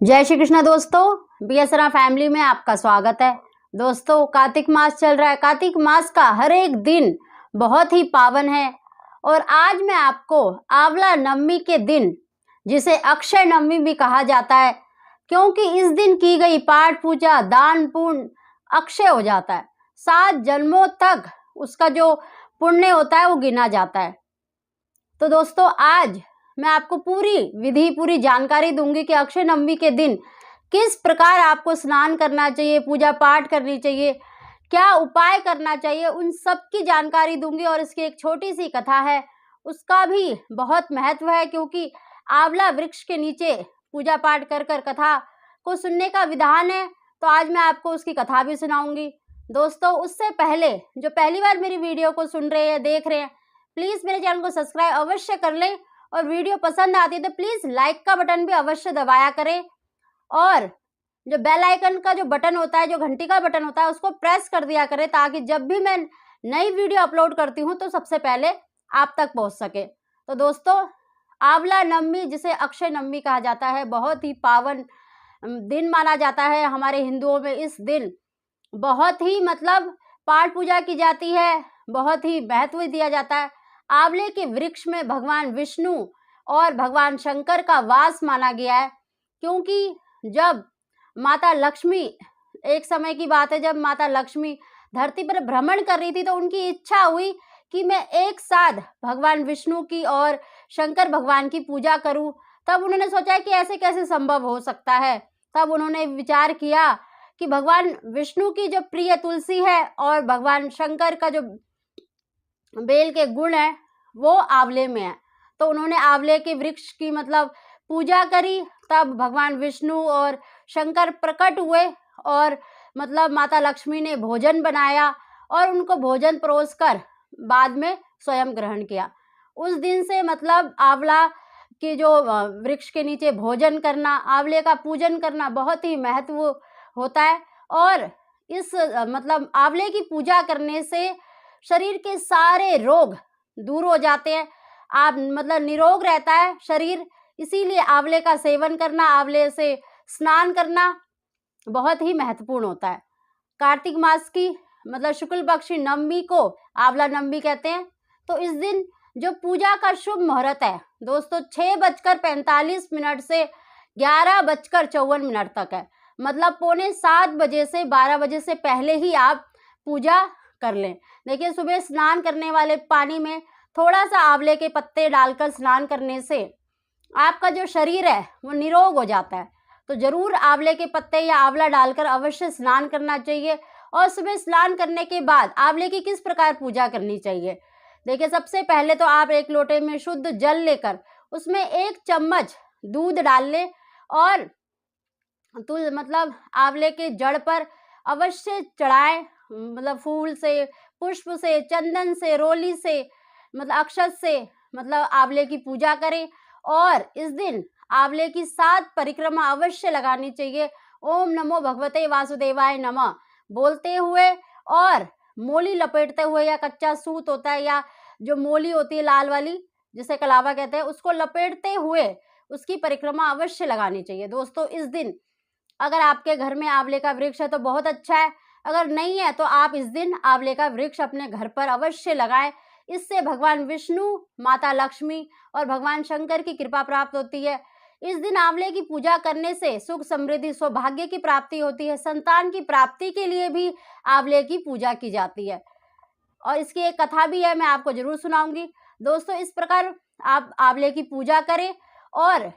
जय श्री कृष्ण दोस्तों, बीएसरा फैमिली में आपका स्वागत है। दोस्तों, कार्तिक मास चल रहा है। कार्तिक मास का हर एक दिन बहुत ही पावन है और आज मैं आपको आंवला नवमी के दिन, जिसे अक्षय नवमी भी कहा जाता है, क्योंकि इस दिन की गई पाठ पूजा दान पुण्य अक्षय हो जाता है। 7 जन्मों तक उसका जो पुण्य होता है वो गिना जाता है। तो दोस्तों, आज मैं आपको पूरी जानकारी दूंगी कि अक्षय नवमी के दिन किस प्रकार आपको स्नान करना चाहिए, पूजा पाठ करनी चाहिए, क्या उपाय करना चाहिए, उन सब की जानकारी दूंगी। और इसकी एक छोटी सी कथा है, उसका भी बहुत महत्व है, क्योंकि आंवला वृक्ष के नीचे पूजा पाठ कर कर कथा को सुनने का विधान है। तो आज मैं आपको उसकी कथा भी सुनाऊंगी। दोस्तों, उससे पहले जो पहली बार मेरी वीडियो को सुन रहे हैं, देख रहे हैं, प्लीज़ मेरे चैनल को सब्सक्राइब अवश्य कर लें और वीडियो पसंद आती है तो प्लीज़ लाइक का बटन भी अवश्य दबाया करें और जो बेल आइकन का जो बटन होता है, जो घंटी का बटन होता है, उसको प्रेस कर दिया करें, ताकि जब भी मैं नई वीडियो अपलोड करती हूँ तो सबसे पहले आप तक पहुँच सके। तो दोस्तों, आंवला नवमी, जिसे अक्षय नवमी कहा जाता है, बहुत ही पावन दिन माना जाता है हमारे हिंदुओं में। इस दिन बहुत ही पाठ पूजा की जाती है, बहुत ही महत्व दिया जाता है। आंवले के वृक्ष में भगवान विष्णु और भगवान शंकर का वास माना गया है, क्योंकि जब माता लक्ष्मी, एक समय की बात है, जब माता लक्ष्मी धरती पर भ्रमण कर रही थी तो उनकी इच्छा हुई कि मैं एक साथ भगवान विष्णु की और शंकर भगवान की पूजा करूं। तब उन्होंने सोचा कि ऐसे कैसे संभव हो सकता है। तब उन्होंने विचार किया कि भगवान विष्णु की जो प्रिय तुलसी है और भगवान शंकर का जो बेल के गुण है वो आंवले में है। तो उन्होंने आंवले के वृक्ष की पूजा करी। तब भगवान विष्णु और शंकर प्रकट हुए और माता लक्ष्मी ने भोजन बनाया और उनको भोजन परोसकर बाद में स्वयं ग्रहण किया। उस दिन से आंवला के जो वृक्ष के नीचे भोजन करना, आंवले का पूजन करना बहुत ही महत्व होता है। और इस आंवले की पूजा करने से शरीर के सारे रोग दूर हो जाते हैं। आप निरोग रहता है शरीर। इसीलिए आंवले का सेवन करना, आंवले से स्नान करना बहुत ही महत्वपूर्ण होता है। कार्तिक मास की शुक्ल पक्ष नवमी को आंवला नवमी कहते हैं। तो इस दिन जो पूजा का शुभ मुहूर्त है दोस्तों, 6:45 से 11:54 तक है। 6:45 से 12 बजे से पहले ही आप पूजा कर लें। देखिए, सुबह स्नान करने वाले पानी में थोड़ा सा आंवले के पत्ते डालकर स्नान करने से आपका जो शरीर है वो निरोग हो जाता है। तो जरूर आंवले के पत्ते या आंवला डालकर अवश्य स्नान करना चाहिए। और सुबह स्नान करने के बाद आंवले की किस प्रकार पूजा करनी चाहिए, देखिए, सबसे पहले तो आप एक लोटे में शुद्ध जल लेकर उसमें 1 चम्मच दूध डाल लें और आंवले के जड़ पर अवश्य चढ़ाएं। फूल से, पुष्प से, चंदन से, रोली से, अक्षत से आंवले की पूजा करें। और इस दिन आंवले की 7 परिक्रमा अवश्य लगानी चाहिए। ओम नमो भगवते वासुदेवाय नमः बोलते हुए और मोली लपेटते हुए, या कच्चा सूत होता है या जो मोली होती है लाल वाली, जिसे कलावा कहते हैं, उसको लपेटते हुए उसकी परिक्रमा अवश्य लगानी चाहिए। दोस्तों, इस दिन अगर आपके घर में आंवले का वृक्ष है तो बहुत अच्छा है, अगर नहीं है तो आप इस दिन आंवले का वृक्ष अपने घर पर अवश्य लगाएं। इससे भगवान विष्णु, माता लक्ष्मी और भगवान शंकर की कृपा प्राप्त होती है। इस दिन आंवले की पूजा करने से सुख, समृद्धि, सौभाग्य की प्राप्ति होती है। संतान की प्राप्ति के लिए भी आंवले की पूजा की जाती है और इसकी एक कथा भी है, मैं आपको जरूर सुनाऊंगी। दोस्तों, इस प्रकार आप आंवले की पूजा करें और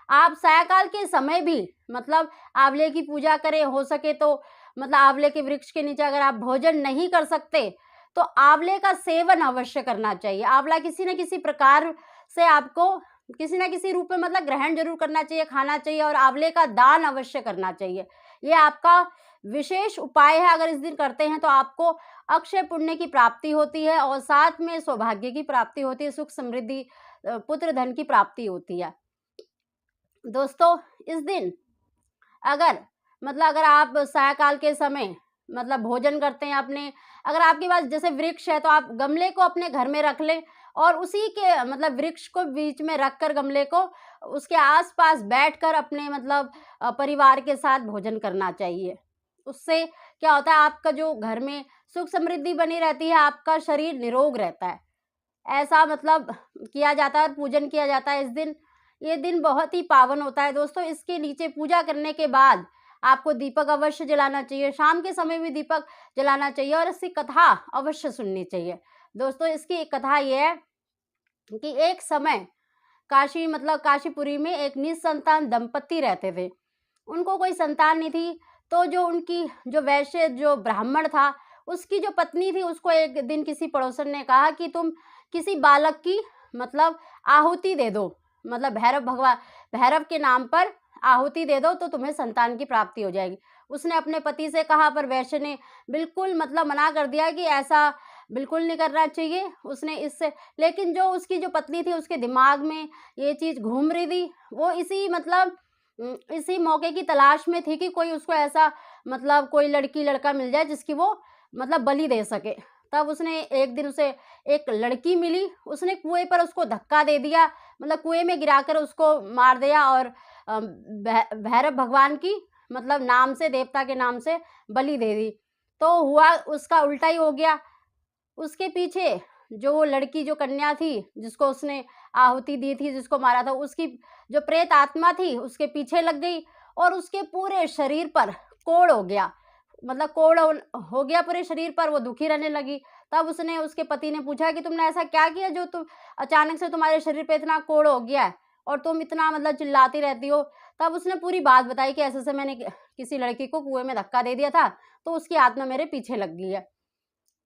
आप सायंकाल के समय भी आंवले की पूजा करें। हो सके तो आंवले के वृक्ष के नीचे अगर आप भोजन नहीं कर सकते तो आंवले का सेवन अवश्य करना चाहिए। आंवला किसी न किसी प्रकार से आपको किसी न किसी रूप में ग्रहण जरूर करना चाहिए, खाना चाहिए, और आंवले का दान अवश्य करना चाहिए। ये आपका विशेष उपाय है। अगर इस दिन करते हैं तो आपको अक्षय पुण्य की प्राप्ति होती है और साथ में सौभाग्य की प्राप्ति होती है, सुख, समृद्धि, पुत्र धन की प्राप्ति होती है। दोस्तों, इस दिन अगर आप सायंकाल के समय भोजन करते हैं अपने, अगर आपके पास जैसे वृक्ष है तो आप गमले को अपने घर में रख लें और उसी के मतलब वृक्ष को बीच में रखकर गमले को उसके आसपास बैठकर अपने मतलब परिवार के साथ भोजन करना चाहिए। उससे क्या होता है, आपका जो घर में सुख समृद्धि बनी रहती है, आपका शरीर निरोग रहता है। ऐसा मतलब किया जाता है और पूजन किया जाता है इस दिन। ये दिन बहुत ही पावन होता है दोस्तों। इसके नीचे पूजा करने के बाद आपको दीपक अवश्य जलाना चाहिए, शाम के समय भी दीपक जलाना चाहिए और इसकी कथा अवश्य सुननी चाहिए। दोस्तों इसकी एक कथा ये है कि एक समय काशी मतलब काशीपुरी में एक निसंतान दंपति रहते थे। उनको कोई संतान नहीं थी, तो जो उनकी जो वैश्य जो ब्राह्मण था, उसकी जो पत्नी थी, उसको एक दिन किसी पड़ोसन ने कहा कि तुम किसी बालक की मतलब आहुति दे दो, मतलब भैरव के नाम पर आहुति दे दो तो तुम्हें संतान की प्राप्ति हो जाएगी। उसने अपने पति से कहा, पर वैश्य ने बिल्कुल मतलब मना कर दिया कि ऐसा बिल्कुल नहीं करना चाहिए। उसने इससे लेकिन जो उसकी जो पत्नी थी, उसके दिमाग में ये चीज़ घूम रही थी। वो इसी मौके की तलाश में थी कि कोई उसको ऐसा मतलब कोई लड़की लड़का मिल जाए जिसकी वो मतलब बलि दे सके। तब उसने एक दिन उसे एक लड़की मिली, उसने कुएं पर उसको धक्का दे दिया, मतलब कुएं में गिराकर उसको मार दिया और भैरव भगवान की मतलब नाम से, देवता के नाम से बलि दे दी। तो हुआ उसका उल्टा ही हो गया। उसके पीछे जो वो लड़की जो कन्या थी जिसको उसने आहुति दी थी, जिसको मारा था, उसकी जो प्रेत आत्मा थी उसके पीछे लग गई और उसके पूरे शरीर पर कोढ़ हो गया, मतलब कोढ़ हो गया पूरे शरीर पर। वो दुखी रहने लगी। तब उसने उसके पति ने पूछा कि तुमने ऐसा क्या किया जो तुम अचानक से तुम्हारे शरीर पे इतना कोढ़ हो गया है और तुम इतना मतलब चिल्लाती रहती हो। तब उसने पूरी बात बताई कि ऐसे मैंने किसी लड़की को कुएं में धक्का दे दिया था, तो उसकी आत्मा मेरे पीछे लग गई है।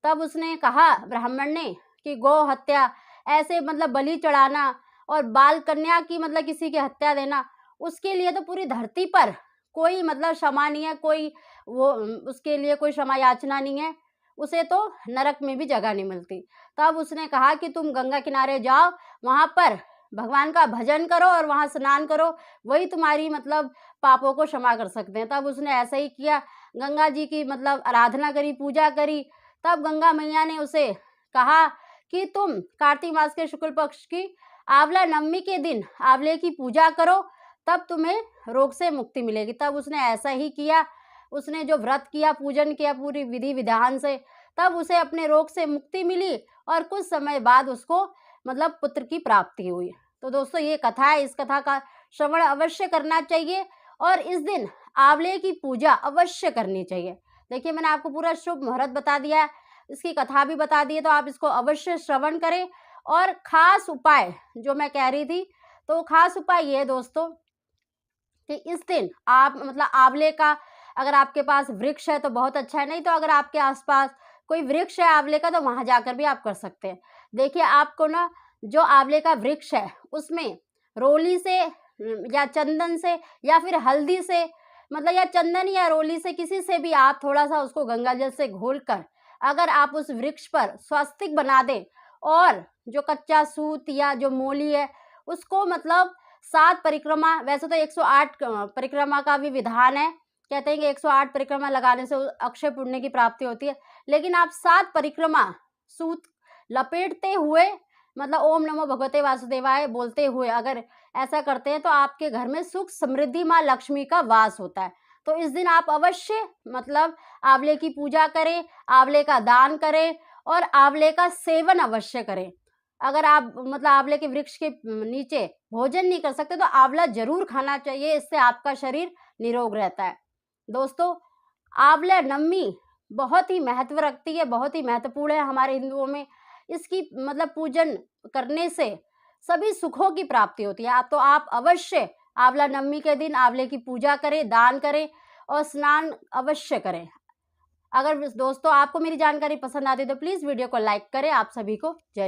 तब उसने कहा ब्राह्मण ने कि गौ हत्या, ऐसे मतलब बलि चढ़ाना और बाल कन्या की मतलब किसी की हत्या देना, उसके लिए तो पूरी धरती पर कोई मतलब क्षमा नहीं है, कोई वो उसके लिए कोई क्षमा याचना नहीं है, उसे तो नरक में भी जगह नहीं मिलती। तब उसने कहा कि तुम गंगा किनारे जाओ, वहाँ पर भगवान का भजन करो और वहाँ स्नान करो, वही तुम्हारी मतलब पापों को क्षमा कर सकते हैं। तब उसने ऐसा ही किया, गंगा जी की मतलब आराधना करी, पूजा करी। तब गंगा मैया ने उसे कहा कि तुम कार्तिक मास के शुक्ल पक्ष की आंवला नवमी के दिन आंवले की पूजा करो, तब तुम्हें रोग से मुक्ति मिलेगी। तब उसने ऐसा ही किया। उसने जो व्रत किया, पूजन किया पूरी विधि विधान से, तब उसे अपने रोग से मुक्ति मिली और कुछ समय बाद उसको मतलब पुत्र की प्राप्ति हुई। तो दोस्तों ये कथा है, इस कथा का श्रवण अवश्य करना चाहिए और इस दिन आंवले की पूजा अवश्य करनी चाहिए। देखिए मैंने आपको पूरा शुभ मुहूर्त बता दिया है, इसकी कथा भी बता दी है, तो आप इसको अवश्य श्रवण करें। और खास उपाय जो मैं कह रही थी, तो खास उपाय ये है दोस्तों कि इस दिन आप मतलब आंवले का अगर आपके पास वृक्ष है तो बहुत अच्छा है, नहीं तो अगर आपके आसपास कोई वृक्ष है आंवले का तो वहाँ जाकर भी आप कर सकते हैं। देखिए आपको ना जो आंवले का वृक्ष है उसमें रोली से या चंदन से या फिर हल्दी से मतलब या चंदन या रोली से किसी से भी आप थोड़ा सा उसको गंगा जल से घोलकर अगर आप उस वृक्ष पर स्वस्तिक बना दें और जो कच्चा सूत या जो मोली है उसको मतलब 7 परिक्रमा, वैसे तो 108 परिक्रमा का भी विधान है, कहते हैं कि 108 परिक्रमा लगाने से अक्षय पुण्य की प्राप्ति होती है, लेकिन आप 7 परिक्रमा सूत लपेटते हुए मतलब ओम नमो भगवते वासुदेवाय बोलते हुए अगर ऐसा करते हैं तो आपके घर में सुख समृद्धि माँ लक्ष्मी का वास होता है। तो इस दिन आप अवश्य मतलब आंवले की पूजा करें, आंवले का दान करें और आंवले का सेवन अवश्य करें। अगर आप मतलब आंवले के वृक्ष के नीचे भोजन नहीं कर सकते तो आंवला जरूर खाना चाहिए, इससे आपका शरीर निरोग रहता है। दोस्तों आंवला नवमी बहुत ही महत्व रखती है, बहुत ही महत्वपूर्ण है हमारे हिंदुओं में। इसकी मतलब पूजन करने से सभी सुखों की प्राप्ति होती है। तो आप अवश्य आंवला नवमी के दिन आंवले की पूजा करें, दान करें और स्नान अवश्य करें। अगर दोस्तों आपको मेरी जानकारी पसंद आती है तो प्लीज़ वीडियो को लाइक करें। आप सभी को जय